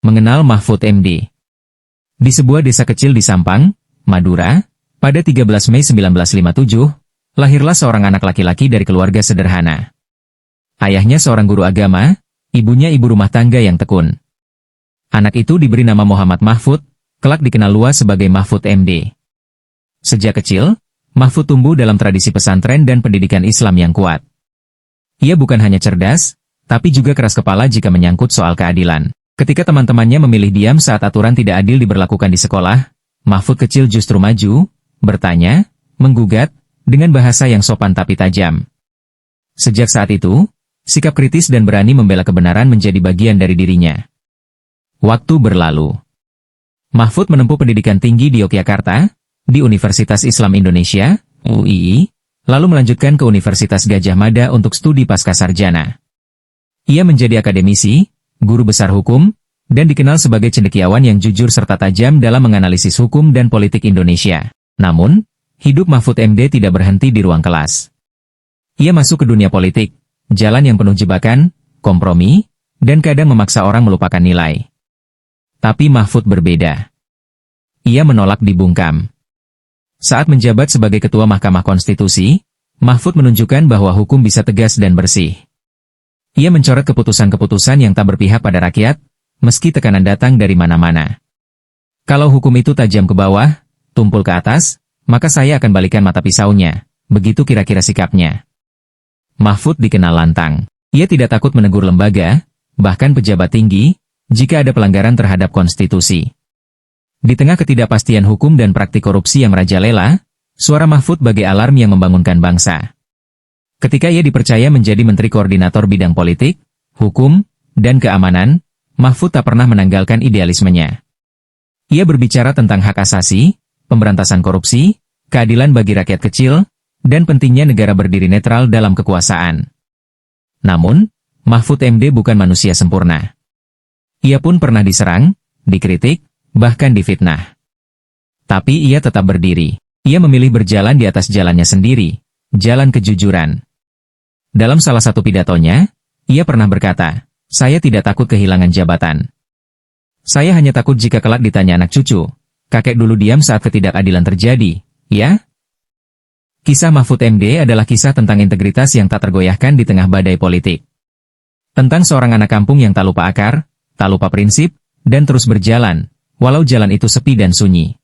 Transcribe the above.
Mengenal Mahfud MD. Di sebuah desa kecil di Sampang, Madura, pada 13 Mei 1957, lahirlah seorang anak laki-laki dari keluarga sederhana. Ayahnya seorang guru agama, ibunya ibu rumah tangga yang tekun. Anak itu diberi nama Muhammad Mahfud, kelak dikenal luas sebagai Mahfud MD. Sejak kecil, Mahfud tumbuh dalam tradisi pesantren dan pendidikan Islam yang kuat. Ia bukan hanya cerdas, tapi juga keras kepala jika menyangkut soal keadilan. Ketika teman-temannya memilih diam saat aturan tidak adil diberlakukan di sekolah, Mahfud kecil justru maju, bertanya, menggugat, dengan bahasa yang sopan tapi tajam. Sejak saat itu, sikap kritis dan berani membela kebenaran menjadi bagian dari dirinya. Waktu berlalu. Mahfud menempuh pendidikan tinggi di Yogyakarta, di Universitas Islam Indonesia, UII, lalu melanjutkan ke Universitas Gadjah Mada untuk studi pascasarjana. Ia menjadi akademisi, guru besar hukum, dan dikenal sebagai cendekiawan yang jujur serta tajam dalam menganalisis hukum dan politik Indonesia. Namun, hidup Mahfud MD tidak berhenti di ruang kelas. Ia masuk ke dunia politik, jalan yang penuh jebakan, kompromi, dan kadang memaksa orang melupakan nilai. Tapi Mahfud berbeda. Ia menolak dibungkam. Saat menjabat sebagai Ketua Mahkamah Konstitusi, Mahfud menunjukkan bahwa hukum bisa tegas dan bersih. Ia mencoret keputusan-keputusan yang tak berpihak pada rakyat, meski tekanan datang dari mana-mana. Kalau hukum itu tajam ke bawah, tumpul ke atas, maka saya akan balikan mata pisaunya, begitu kira-kira sikapnya. Mahfud dikenal lantang. Ia tidak takut menegur lembaga, bahkan pejabat tinggi, jika ada pelanggaran terhadap konstitusi. Di tengah ketidakpastian hukum dan praktik korupsi yang merajalela, suara Mahfud bagai alarm yang membangunkan bangsa. Ketika ia dipercaya menjadi Menteri Koordinator Bidang Politik, Hukum, dan Keamanan, Mahfud tak pernah menanggalkan idealismenya. Ia berbicara tentang hak asasi, pemberantasan korupsi, keadilan bagi rakyat kecil, dan pentingnya negara berdiri netral dalam kekuasaan. Namun, Mahfud MD bukan manusia sempurna. Ia pun pernah diserang, dikritik, bahkan difitnah. Tapi ia tetap berdiri. Ia memilih berjalan di atas jalannya sendiri, jalan kejujuran. Dalam salah satu pidatonya, ia pernah berkata, "Saya tidak takut kehilangan jabatan. Saya hanya takut jika kelak ditanya anak cucu, kakek dulu diam saat ketidakadilan terjadi, ya?" Kisah Mahfud MD adalah kisah tentang integritas yang tak tergoyahkan di tengah badai politik. Tentang seorang anak kampung yang tak lupa akar, tak lupa prinsip, dan terus berjalan, walau jalan itu sepi dan sunyi.